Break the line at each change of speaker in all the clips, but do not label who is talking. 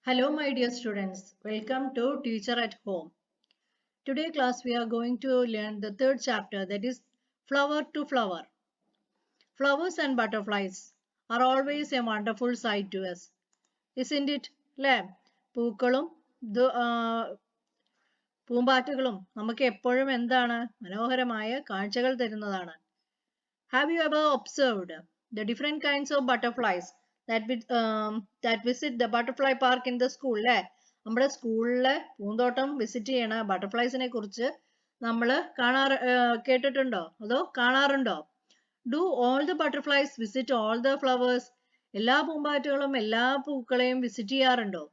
Hello my dear students, welcome to Teacher at Home. Today class we are going to learn the third chapter, that is Flower to Flower. Flowers and butterflies are always a wonderful sight to us, isn't it? അല്ലേ? പൂക്കളും പൂമ്പാറ്റകളും നമുക്ക് എപ്പോഴും എന്താണ് മനോഹരമായ കാഴ്ചകൾ തരുന്നതാണ്. Have you ever observed the different kinds of butterflies that visit the butterfly park in the school? അല്ലേ? നമ്മുടെ സ്കൂളിലെ പൂന്തോട്ടം വിസിറ്റ് ചെയ്യണ ബട്ടർഫ്ലൈസിനെ കുറിച്ച് നമ്മൾ കേട്ടിട്ടുണ്ടോ അതോ കാണാറുണ്ടോ? Do all the butterflies visit all the flowers? എല്ലാ പൂമ്പാറ്റകളും എല്ലാ പൂക്കളെയും വിസിറ്റ് ചെയ്യാറുണ്ടോ?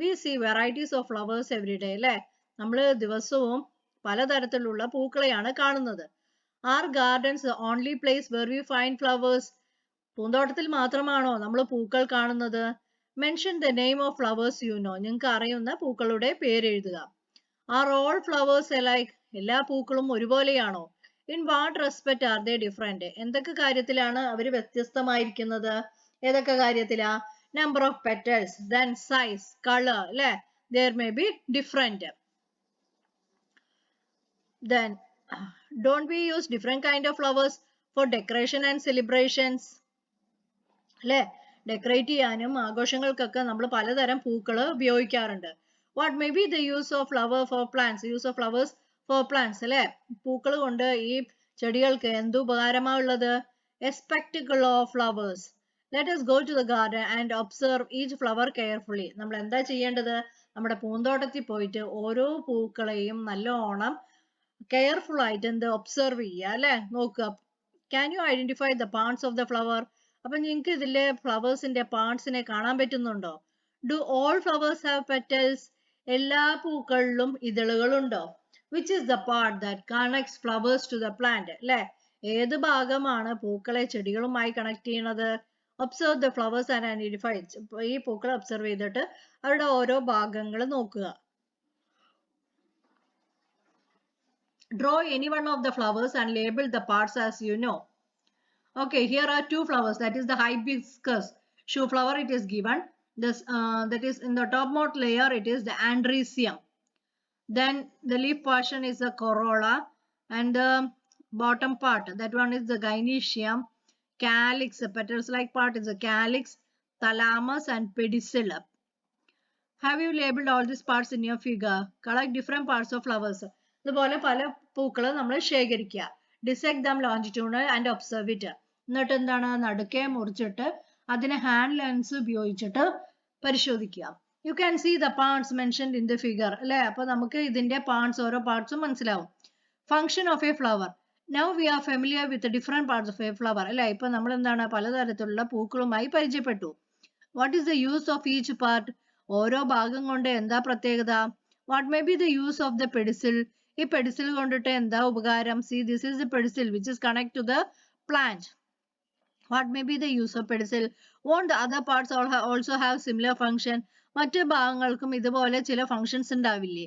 We see varieties of flowers every day, അല്ലേ? നമ്മൾ ദിവസവും പലതരത്തിലുള്ള പൂക്കളെയാണ് കാണുന്നത്. Are gardens the only place where we find flowers? പൂന്തോട്ടത്തിൽ മാത്രമാണോ നമ്മൾ പൂക്കൾ കാണുന്നത്? Mention the name of flowers you know. നിങ്ങൾക്ക് അറിയുന്ന പൂക്കളുടെ പേര് എഴുതുക. Are all flowers alike? എല്ലാ പൂക്കളും ഒരുപോലെയാണോ? In what respect are they different? എന്തൊക്കെ കാര്യത്തിലാണ് അവർ വ്യത്യസ്തമായിരിക്കുന്നത്? ഏതൊക്കെ കാര്യത്തിലാ? Number of petals, then size, color, അല്ലേ? There may be different. Then don't we use different kind of flowers for decoration and celebrations? അല്ലേ? Decorate ചെയ്യാനും ആഘോഷങ്ങൾക്കൊക്കെ നമ്മൾ പലതരം പൂക്കൾ ഉപയോഗിക്കാറുണ്ട്. What may be the use of flower for plants? Use of flowers for plants, അല്ലേ? പൂക്കൾ കൊണ്ട് ഈ ചെടികൾക്ക് എന്ത് ഉപകാരമാണ് ഉള്ളത്? A spectacle of flowers. Let us go to the garden and observe each flower carefully. നമ്മൾ എന്താ ചെയ്യേണ്ടത്? നമ്മുടെ പൂന്തോട്ടത്തിൽ പോയിട്ട് ഓരോ പൂക്കളെയും നല്ലോണം കെയർഫുൾ ആയിട്ട് എന്ത് ഒബ്സർവ് ചെയ്യുക, അല്ലെ? നോക്കുക. Can you identify the parts of the flower? അപ്പൊ നിങ്ങൾക്ക് ഇതിലെ ഫ്ലവേഴ്സിന്റെ പാർട്സിനെ കാണാൻ പറ്റുന്നുണ്ടോ? Do all flowers have petals? എല്ലാ പൂക്കളിലും ഇതളുകളുണ്ടോ? Which is the part that connects flowers to the plant? അല്ലെ? ഏത് ഭാഗമാണ് പൂക്കളെ ചെടികളുമായി കണക്ട് ചെയ്യണത്? Observe the flowers and identify. ഈ പൂക്കളെ ഒബ്സർവ് ചെയ്തിട്ട് അവരുടെ ഓരോ ഭാഗങ്ങൾ നോക്കുക. Draw any one of the flowers and label the parts as you know. Okay, here are two flowers, that is the hibiscus shoe flower, it is given. This that is in the topmost layer, it is the andrecium. Then the leaf portion is the corolla, and the bottom part, that one is the gynoecium. Calyx, the petals like part is the calyx, thalamus and pedicel. Have you labeled all these parts in your figure? Collect different parts of flowers. ഇതുപോലെ പല പൂക്കൾ നമ്മൾ ശേഖരിക്കുക. Dissect them longitudinally and observe it. എന്നിട്ട് എന്താണ്? നടുക്കെ മുറിച്ചിട്ട് അതിനെ hand lens ഉപയോഗിച്ചിട്ട് പരിശോധിക്കുക. You can see the parts mentioned in the figure, അല്ലേ? അപ്പൊ നമുക്ക് ഇതിന്റെ പാർട്സ്, ഓരോ പാർട്സും മനസ്സിലാവും. Function of a flower. Now we are familiar with the different parts of a flower, അല്ലേ? ഇപ്പൊ നമ്മൾ എന്താണ്? പലതരത്തിലുള്ള പൂക്കളുമായി പരിചയപ്പെട്ടു. What is the use of each part? ഓരോ ഭാഗം കൊണ്ട് എന്താ പ്രത്യേകത? What may be the use of the pedicel? ഈ pedicel കൊണ്ടിട്ട് എന്താ ഉപകാരം? See, this is the pedicel which is connected to the plant. What may be the use of pedicel? Won't the other parts also have similar function? മറ്റ് ഭാഗങ്ങൾക്കും ഇതുപോലെ ചില functions ഉണ്ടാവില്ലേ?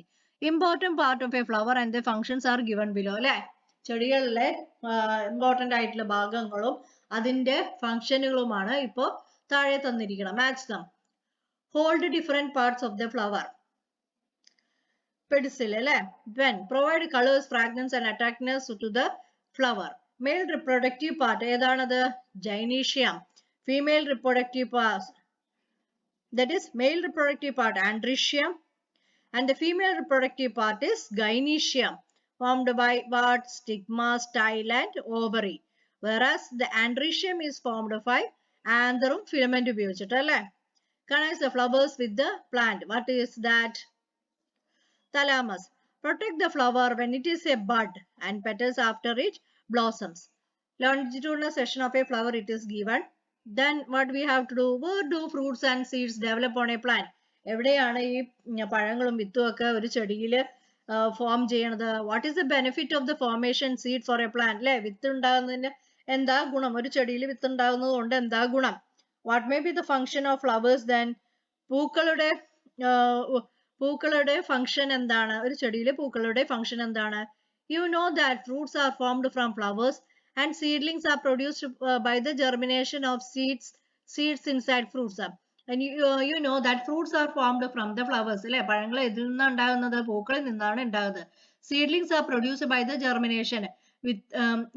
Important part of a flower and the functions are given below, അല്ലേ? ചെടികളിലെ important ആയിട്ടുള്ള ഭാഗങ്ങളും അതിന്റെ ഫങ്ഷനുകളുമാണ് ഇപ്പോ താഴെ തന്നിരിക്കണം. Match them. Hold different parts of the flower. Pedicel, അല്ലേ? Then provide colors, fragrance and attractiveness to the flower. Male reproductive part ഏതാണത്? Gynoecium. Female reproductive part, that is male reproductive part andrecium, and the female reproductive part is gynoecium, formed by what? Stigma, style and ovary. Whereas the andrecium is formed by anthrum filament ഉപയോഗിച്ചിട്ട്, അല്ലേ? Connects the flowers with the plant. What is that? Thalamus. Protect the flower when it is a bud and petals after it blossoms. Longitudinal section of a flower it is given. Then what we have to do? Where do fruits and seeds develop on a plant? എവിടെയാണ് ഈ പഴങ്ങളും വിത്തും ഒക്കെ ഒരു ചെടിയിൽ form ചെയ്യണത്? What is the benefit of the formation seed for a plant? അല്ലേ? വിത്ത് ഉണ്ടാകുന്നതിന് എന്താ ഗുണം? ഒരു ചെടിയിൽ വിത്ത് ഉണ്ടാകുന്നത് കൊണ്ട് എന്താ ഗുണം? What may be the function of flowers then? പൂക്കളുടെ ഫംഗ്ഷൻ എന്താണ്? ഒരു ചെടിയിലെ പൂക്കളുടെ ഫംഗ്ഷൻ എന്താണ്? You know that fruits are formed from flowers and seedlings are produced by the germination of seeds inside fruits. And you know that fruits are formed from the flowers. അല്ലെ പഴങ്ങൾ ഇതിൽ നിന്നാണ് ഉണ്ടാകുന്നത്, പൂക്കളിൽ നിന്നാണ് ഉണ്ടാകുന്നത്. Seedlings are produced by the germination.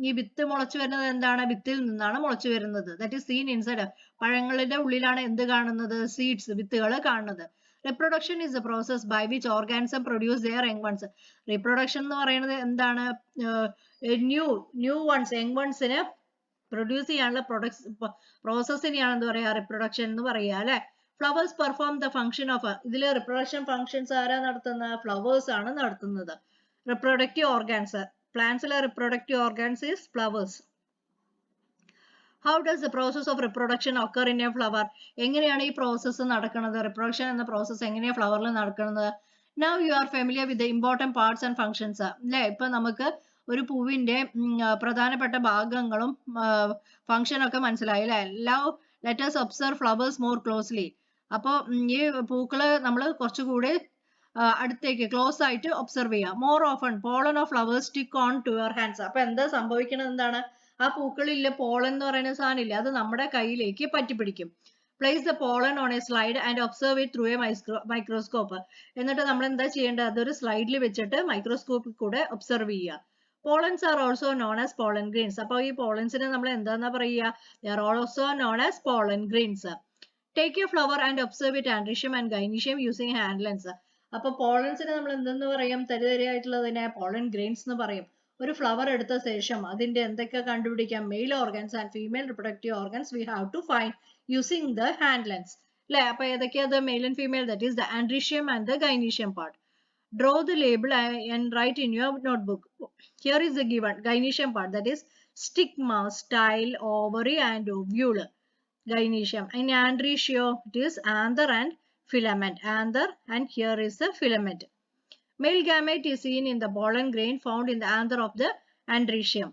ഈ വിത്ത് മുളച്ചു വരുന്നത് എന്താണ്, വിത്തിൽ നിന്നാണ് മുളച്ചു വരുന്നത്. That is seen inside. പഴങ്ങളുടെ ഉള്ളിലാണ് എന്ത് കാണുന്നത്, seeds, വിത്തുകൾ കാണുന്നത്. Reproduction is the process by which organisms produce their young ones. Reproduction എന്ന് പറയുന്നത് എന്താണ്, new ones, young onesനെ പ്രൊഡ്യൂസ് ചെയ്യാനുള്ള പ്രോസസ്സിനെയാണ് എന്ത് പറയുക, റിപ്രൊഡക്ഷൻ എന്ന് പറയുക അല്ലെ. Flowers perform the function of, ഇതിൽ റിപ്രൊഡക്ഷൻ ഫംഗ്ഷൻസ് ആരാ നടത്തുന്നത്, ഫ്ലവേഴ്സ് ആണ് നടത്തുന്നത്. റിപ്രൊഡക്റ്റീവ് ഓർഗാൻസ്, പ്ലാന്റ്സിലെ reproductive organs is flowers. How does the process of reproduction occur in a flower? എങ്ങനെയാണ് ഈ പ്രോസസ്സ് നടക്കുന്നത്, റിപ്രൊഡക്ഷൻ എന്ന പ്രോസസ്സ് എങ്ങനെയാണ് ഫ്ലവറിൽ നടക്കുന്നത്? Now you are familiar with the important parts and functions. അല്ലേ, ഇപ്പൊ നമുക്ക് ഒരു പൂവിന്റെ പ്രധാനപ്പെട്ട ഭാഗങ്ങളും ഫംഗ്ഷൻ ഒക്കെ മനസ്സിലായി അല്ലെ. Now let us observe flowers more closely. അപ്പോൾ ഈ പൂക്കള് നമ്മൾ കുറച്ചുകൂടി അടുത്തേക്ക് ക്ലോസ് ആയിട്ട് ഒബ്സർവ് ചെയ്യുക. More often pollen of flowers stick on to your hands. അപ്പൊ എന്താ സംഭവിക്കുന്നത്, എന്താണ്, ആ പൂക്കളില്ല പോളൻ എന്ന് പറയുന്ന സാധനം ഇല്ല, അത് നമ്മുടെ കയ്യിലേക്ക് പറ്റിപ്പിടിക്കും. Place the pollen on a slide and observe it through a microscope. എന്നിട്ട് നമ്മൾ എന്താ ചെയ്യേണ്ടത്, അതൊരു സ്ലൈഡിൽ വെച്ചിട്ട് മൈക്രോസ്കോപ്പിൽ കൂടെ ഒബ്സർവ് ചെയ്യുക. Pollens are also known as pollen grains. അപ്പോൾ ഈ പോളൻസിനെ നമ്മൾ എന്താന്നാ പറയുക, they are also known as pollen grains. Take a flower and observe it androecium and gynoecium using hand lens. അപ്പൊ പോളൻസിനെ നമ്മൾ എന്തെന്ന് പറയും, തരിതരിയായിട്ടുള്ളതിനെ പോളൻ ഗ്രെയിൻസ് എന്ന് പറയും. ഒരു ഫ്ലവർ എടുത്ത ശേഷം അതിന്റെ എന്തൊക്കെ കണ്ടുപിടിക്കാം, male organs and female reproductive organs we have to find using the hand lens അല്ലെ. അപ്പൊ ഏതൊക്കെയാ, male and female, that is the androecium and the gynoecium part. Draw the label and write in your notebook. Here is the given gynoecium part, that is stigma, style, ovary and ovule. Gynoecium. In androecium it is anther and filament. Anther, and here is the filament. Male gamete is seen in the pollen grain found in the anther of the androecium.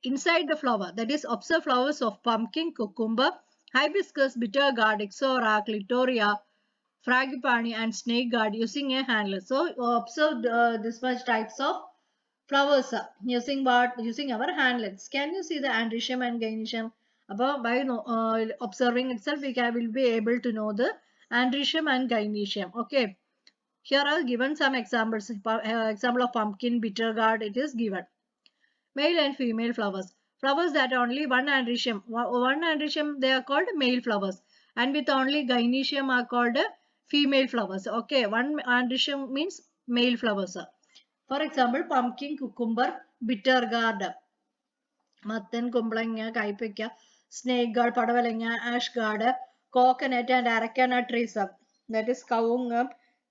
Inside the flower, that is observe flowers of pumpkin, cucumber, hibiscus, bitter gourd, ixora, clitoria, frangipani and snake gourd using a hand lens. So observe this much types of flowers using what, using our hand lens. Can you see the androecium and gynoecium? By observing itself we will be able to know the androecium and gynoecium. Okay, here are given some examples. Example of pumpkin, bitter gourd, it is given. Male and female flowers. Flowers that only one androecium, they are called male flowers, and with only gynoecium are called female flowers. Okay, one androecium means male flowers. For example, pumpkin, cucumber, bitter gourd, mattan, kumblanga, kaipekka, snake gourd, padavalanga, ash gourd, coconut and arecanut trees. That is kavunga,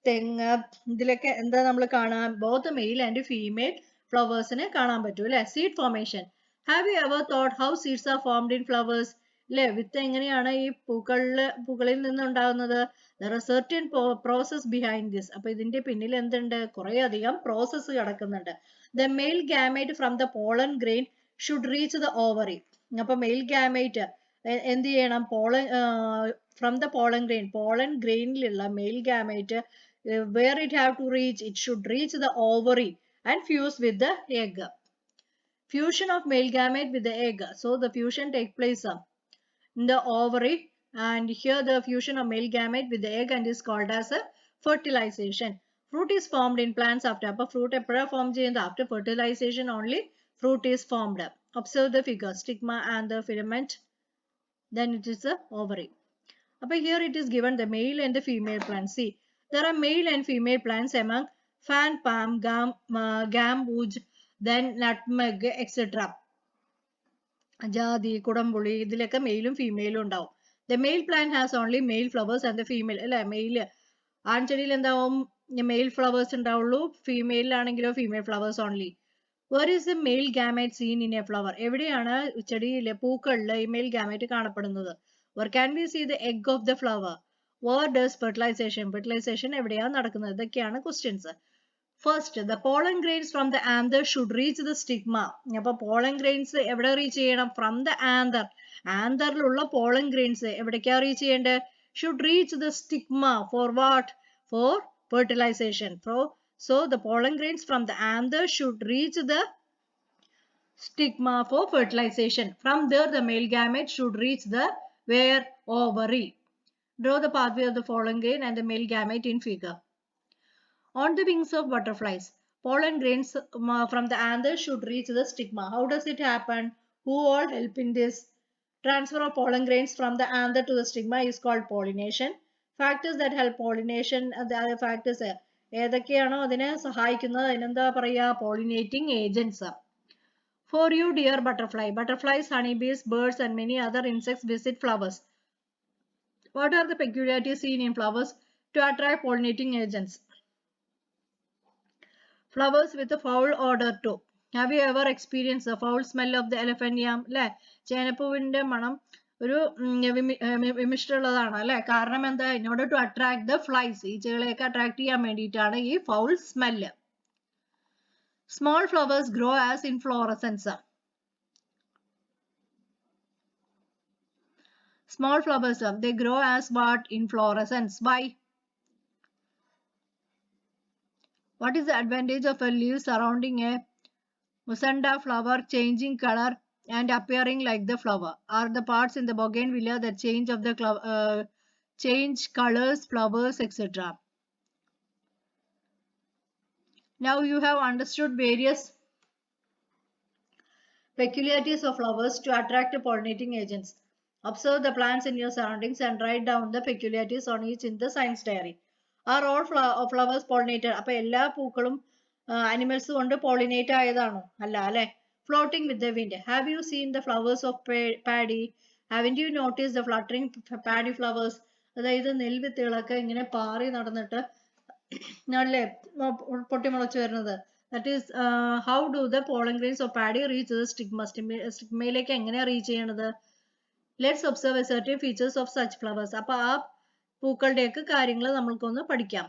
tenga, ഇതിലൊക്കെ എന്താ നമ്മൾ കാണാൻ, both male and female flowers നെ കാണാൻ പറ്റും അല്ലെ. Seed formation. Have you ever thought how seeds are formed in flowers? അല്ലെ, വിത്ത് എങ്ങനെയാണ് ഈ പൂക്കളിൽ നിന്നുണ്ടാകുന്നത്? There are certain process behind this. അപ്പൊ ഇതിന്റെ പിന്നിൽ എന്തുണ്ട്, കുറെ അധികം പ്രോസസ്സ് കിടക്കുന്നുണ്ട്. The male gamete from the pollen grain should reach the ovary. അപ്പൊ മെയിൽ ഗാമേറ്റ് എന്ത് ചെയ്യണം, from the pollen grainലുള്ള male gamete where it have to reach, it should reach the ovary and fuse with the egg. Fusion of male gamete with the egg. So the fusion takes place in the ovary, and here the fusion of male gamete with the egg and is called as a fertilization. Fruit is formed in plants after fruit form after fertilization only fruit is formed. Observe the figure, stigma and the filament, then it is the ovary. But here it is given the male and the female plants. See, there are male and female plants among fan palm, gambuge, then nutmeg, etc. ജാതി, കുടംപുളി, ഇതിലൊക്കെ മെയിലും ഫീമെയിലും ഉണ്ടാവും. The male plant has only male flowers and the female, അല്ലെ, male ആൺചെടിയിൽ എന്താവും, male flowers ഉണ്ടാവുള്ളൂ, ഫീമെയിലാണെങ്കിലോ female flowers only. Where is the male gamete seen in a flower? എവിടെയാണ് ചെടിയിലെ പൂക്കളിലെ ഈ മെയിൽ ഗാമേറ്റ് കാണപ്പെടുന്നത്? Where can we see the egg of the flower? Where does fertilization എവിടെയാണ് നടക്കുന്നത്? ഇതൊക്കെയാണ് questions. First, the pollen grains from the anther should reach the stigma. അപ്പോൾ pollen grains എവിടെ reach ചെയ്യണം? From the anther. ആന്തറിലുള്ള pollen grains എവിടേക്കാ reach ചെയ്യേണ്ടത്? Should reach the stigma for what? For fertilization. So the pollen grains from the anther should reach the stigma for fertilization. From there, the male gamete should reach the where ovary. Draw the pathway of the pollen grain and the male gamete in figure. On the wings of butterflies, pollen grains from the anther should reach the stigma. How does it happen? Who all help in this? Transfer of pollen grains from the anther to the stigma is called pollination. Factors that help pollination, the factors ഏതൊക്കെയാണോ അതിനെ സഹായിക്കുന്നത് അതിനെന്താ പറയുക pollinating agents. For you, dear butterfly, butterflies, honeybees, birds and many other insects visit flowers. What are the peculiarities seen in flowers to attract pollinating agents? Flowers with a foul odor too. Have you ever experienced the foul smell of the elephant yam? അല്ലെ ചേനപ്പൂവിന്റെ മണം ഒരു വിമിഷ്ടമുള്ളതാണ് അല്ലെ കാരണം എന്താ in order to attract the flies ഈച്ചകളെയൊക്കെ attract ചെയ്യാൻ വേണ്ടിയിട്ടാണ് ഈ foul smell. Small flowers grow as inflorescence. Small flowers they grow as what? Inflorescence. Why? What is the advantage of a leaf surrounding a musanda flower changing color and appearing like the flower? Are the parts in the bougainvillea that change of the change colors, flowers, etc. Now you have understood various peculiarities of flowers to attract pollinating agents. Observe the plants in your surroundings and write down the peculiarities on each in the science diary. Are all flowers pollinated? അപ്പോൾ എല്ലാ പൂക്കളും animals കൊണ്ട് pollinate ആയതാണോ? അല്ല അല്ലേ? Floating with the wind. Have you seen the flowers of paddy? Haven't you noticed the fluttering paddy flowers? അതായത് നെൽവിത്തുകളൊക്കെ ഇങ്ങനെ പാറി നടന്നിട്ട് അല്ലേ പൊട്ടിമുളച്ച് വരുന്നത്. That is how do the pollen grains of paddy reach the stigma? സ്റ്റിഗ്മയിലേക്ക് എങ്ങനെയാണ് reach ചെയ്യണത്? Let's observe certain features of such flowers. അപ്പോൾ ആ പൂക്കളുടെയൊക്കെ കാര്യങ്ങൾ നമ്മൾക്കൊന്ന് പഠിക്കാം.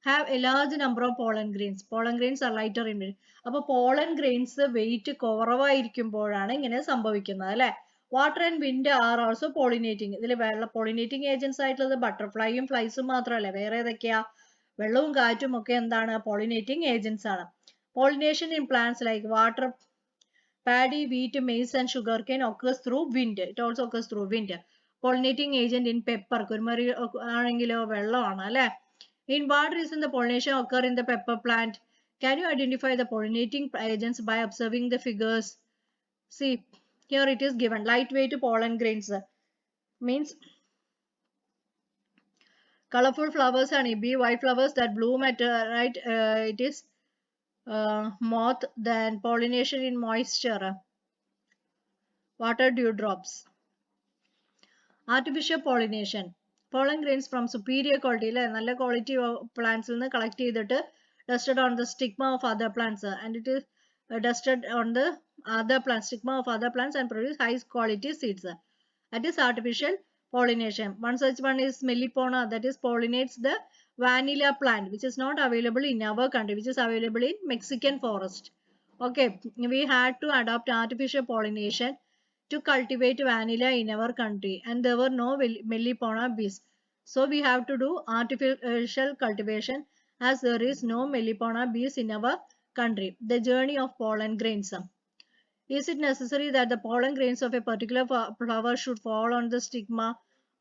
Have a large number of pollen grains. Pollen grains are lighter in weight. അപ്പോൾ pollen grains weight കുറവായിരിക്കുമ്പോഴാണ് ഇങ്ങനെ സംഭവിക്കുന്നത് അല്ലേ? Water and wind are also pollinating. ഇതിൽ pollinating agents ആയിട്ടുള്ളത് ബട്ടർഫ്ലൈയും ഫ്ലൈസും മാത്രമല്ല വേറെ ഏതൊക്കെയാ? വെള്ളവും കാറ്റും ഒക്കെ എന്താണ്? pollinating agents ആണ്. Pollination in plants like water, paddy, wheat, maize and sugarcane occurs through wind. It also occurs through wind. Pollinating agent in pepper, കുരുമുളക് ആണെങ്കിലോ വെള്ളമാണ് അല്ലേ? In what reason the pollination occur in the pepper plant? Can you identify the pollinating agents by observing the figures? See, here it is given. Lightweight pollen grains means colorful flowers honeybee, white flowers that bloom at right. It is moth. Then pollination in moisture, water dewdrops. Artificial pollination. Pollen grains from superior quality നല്ല quality plants നിന്ന് collect ചെയ്തിട്ട് dusted on the stigma of other plants and it is dusted on the other plants, stigma of other plants and produce high quality seeds. That is artificial pollination. One such one is Melipona, that is pollinates the vanilla plant which is not available in our country, which is available in Mexican forest. Okay, we had to adopt artificial pollination to cultivate vanilla in our country and there were no Melipona bees. So we have to do artificial cultivation as there is no Melipona bees in our country. The journey of pollen grains. Is it necessary that the pollen grains of a particular flower should fall on the stigma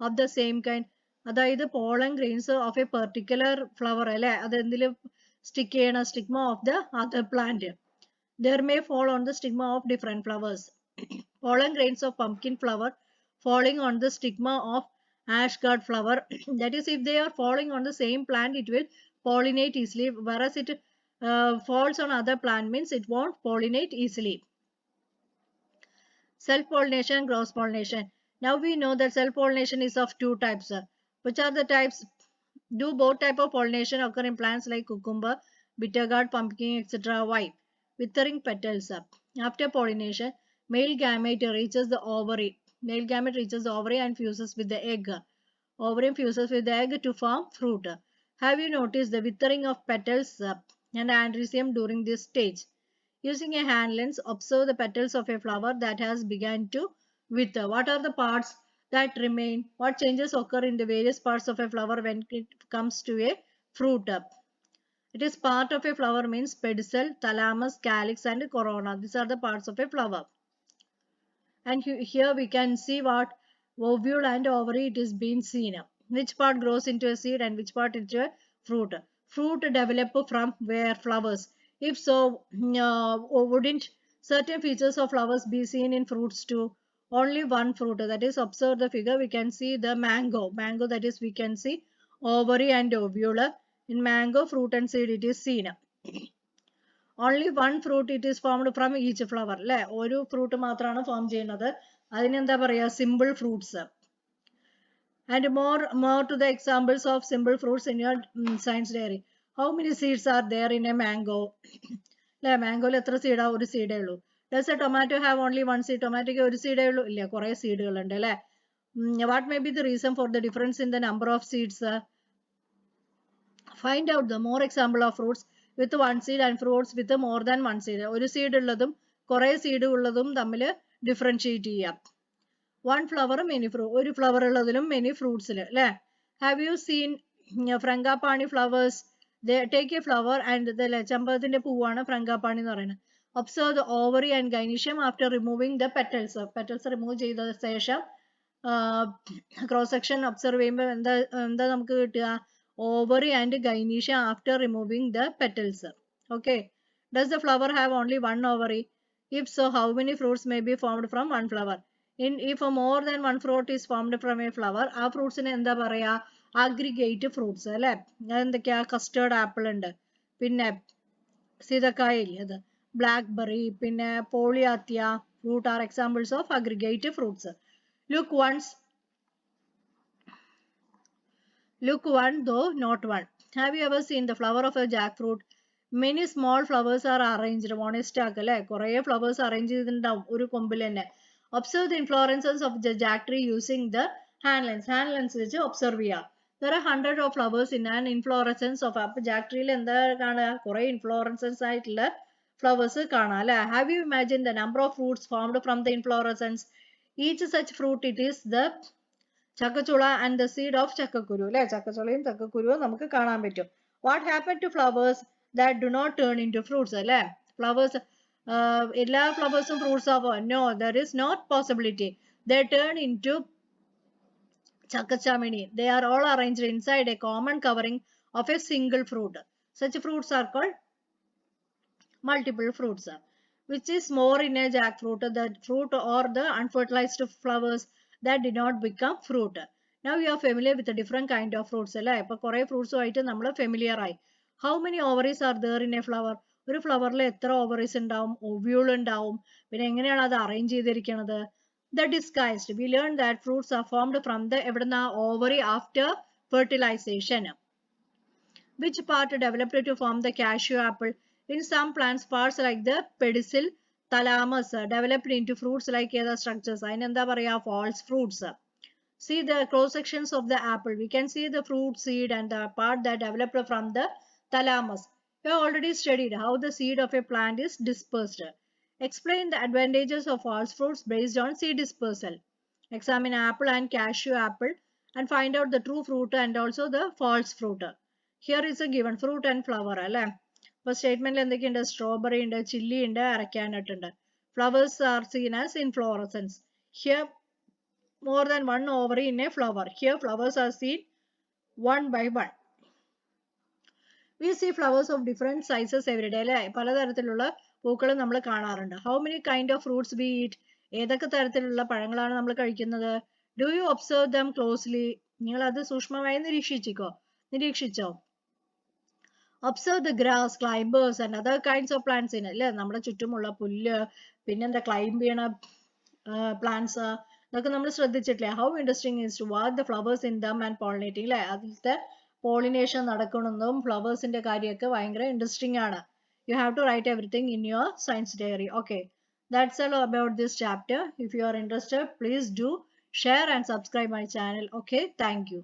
of the same kind? അതായത് pollen grains of a particular flower അല്ലേ അതെന്തിലും stick ചെയ്യണ stigma of the other plant. There may fall on the stigma of different flowers. Pollen grains of pumpkin flower falling on the stigma of ash gourd flower. That is, if they are falling on the same plant, it will pollinate easily. Whereas it falls on other plant means it won't pollinate easily. Self-pollination and cross-pollination. Now we know that self-pollination is of two types. Which are the types? Do both type of pollination occur in plants like cucumber, bitter gourd, pumpkin, etc.? Why? Withering petals. After pollination, male gamete reaches the ovary. Male gamete reaches the ovary and fuses with the egg. Ovary fuses with the egg to form fruit. Have you noticed the withering of petals and androecium during this stage? Using a hand lens, observe the petals of a flower that has begun to wither. What are the parts that remain? What changes occur in the various parts of a flower when it comes to a fruit? It is part of a flower means pedicel, thalamus, calyx and corona. These are the parts of a flower. And here we can see what ovule and ovary it is being seen. Which part grows into a seed and which part into a fruit. Fruit develop from where flowers. If so, wouldn't certain features of flowers be seen in fruits too? Only one fruit. That is, observe the figure. We can see the mango. Mango, that is, we can see ovary and ovule. In mango, fruit and seed it is seen. Only one fruit it is formed from each flower. One fruit മാത്രമാണ് form ചെയ്യുന്നത്. അതിനെന്താ പറയാ, simple fruits. And more to the examples of simple fruits in your science diary. How many seeds are there in a mango? മാംഗോയിൽ എത്ര സീഡാ? ഒരു സീഡേ ഉള്ളൂ. Does a tomato have only one seed? ടൊമാറ്റോയ്ക്ക് ഒരു സീഡേ ഉള്ളൂ? ഇല്ല, കുറെ സീഡുകളുണ്ട് അല്ലേ? What may be the reason for the difference in the number of seeds? Find out the more example of fruits with one seed and fruits with more than one seed. ഒരു seed ഉള്ളതും കുറെ seed ഉള്ളതും തമ്മിൽ differentiate ചെയ്യാം. One flower, many fruit. ഒരു flower ഉള്ളതിലും many fruits അല്ലേ? Have you seen frangipani flowers? They take a flower and ചെമ്പകത്തിന്റെ പൂവാണ് frangipani എന്ന് പറയുന്നത്. Observe the ovary and gynoecium after removing the petals. Petals remove ചെയ്ത ശേഷം cross section observe ചെയ്യുമ്പോൾ എന്താ നമുക്ക് കിട്ടുക? Ovary and gynoecium after removing the petals. Okay. Does the flower have only one ovary? If so, how many fruits may be formed from one flower? If more than one fruit is formed from a flower, ആ ഫ്രൂട്ട്സിന് എന്താ പറയാ? Aggregate fruits അല്ലെ? അതെന്തൊക്കെയാ? Custard apple ഉണ്ട്, പിന്നെ സീതക്കായ ഇല്ലേ അത്, blackberry, പിന്നെ Polyalthia fruit are examples of aggregate fruits. Look one though not one. Have you ever seen the flower of a jackfruit? Many small flowers are arranged on a stalk അല്ലെ? കുറേ flowers arrange ചെയ്തിട്ടുണ്ടാവും ഒരു കൊമ്പിൽ തന്നെ. Observe the inflorescence of the jack tree using the hand lens. Hand lens വെച്ച് observe ചെയ്യുക. There are hundreds of flowers in an inflorescence of a jack tree. എന്താ കാണുക? കുറേ inflorescence ആയിട്ടുള്ള flowers കാണാം അല്ലെ? Have you imagined the number of fruits formed from the inflorescence? Each such fruit it is the ചക്കച്ചുള and the seed of ചക്കക്കുരു അല്ലെ? ചക്കച്ചുളയും ചക്കക്കുരുവും നമുക്ക് കാണാൻ പറ്റും. What happened to flowers that do not turn into fruits അല്ലെ? Flowers എല്ലാ ഫ്ലവേഴ്സും fruits ആവോ? No, there is not possibility. They turn into chakachamini. They are all arranged inside a common covering of a single fruit. Such fruits are called multiple fruits. Which is more in a jackfruit, the fruit or the unfertilized flowers that did not become fruit? Now you are familiar with the different kind of fruits അല്ലേ? ഇപ്പൊ കുറെ ഫ്രൂട്ട്സും ആയിട്ട് നമ്മൾ familiar ആയി. How many ovaries are there in a flower? ഒരു ഫ്ലവറിൽ എത്ര ovaries ഉണ്ടാവും? ഒവ്യൂൾ ഉണ്ടാവും. പിന്നെ എങ്ങനെയാണ് അത് അറേഞ്ച് ചെയ്തിരിക്കുന്നത്? The disguised. We learned that fruits are formed from the എവിടുന്ന ovary after fertilization. Which part developed to form the cashew apple? In some plants, parts like the pedicel, thalamus developed into fruits like other structures. അതിനെന്താ പറയാ? False fruits. See the cross sections of the apple. We can see the fruit seed and the part that developed from the thalamus. We have already studied how the seed of a plant is dispersed. Explain the advantages of false fruits based on seed dispersal. Examine apple and cashew apple and find out the true fruit and also the false fruit. Here is a given fruit and flower അല്ലേ? ഇപ്പോൾ സ്റ്റേറ്റ്മെന്റിൽ എന്തൊക്കെയുണ്ട്? Strawberry ഉണ്ട്, chilli ഉണ്ട്, അരക്കാനട്ട് ഉണ്ട്. Flowers are seen as inflorescence. Here more than one ovary in a flower. Here flowers are seen one by one. We see flowers of different sizes every day അല്ലേ? പലതരത്തിലുള്ള പൂക്കൾ നമ്മൾ കാണാറുണ്ട്. How many kind of fruits we eat? ഏതൊക്കെ തരത്തിലുള്ള പഴങ്ങളാണ് നമ്മൾ കഴിക്കുന്നത്? Do you observe them closely? നിങ്ങൾ അത് സൂക്ഷ്മമായി നിരീക്ഷിച്ചോ? Observe the grass, climbers and other kinds of plants in അല്ലേ? നമ്മുടെ ചുറ്റുമുള്ള പുല്ല്, പിന്നെന്താ ക്ലൈംബ് ചെയ്യണ പ്ലാന്റ്സ്, ഇതൊക്കെ നമ്മൾ ശ്രദ്ധിച്ചിട്ടില്ലേ? How interesting is to watch the flowers in them and pollinating അല്ലേ? അതിലത്തെ pollination നടക്കണമെന്നും ഫ്ലവേഴ്സിന്റെ കാര്യമൊക്കെ ഭയങ്കര ഇൻട്രസ്റ്റിംഗ് ആണ്. You have to write everything in your science diary. Okay, that's all about this chapter. If you are interested, please do share and subscribe my channel. Okay, thank you.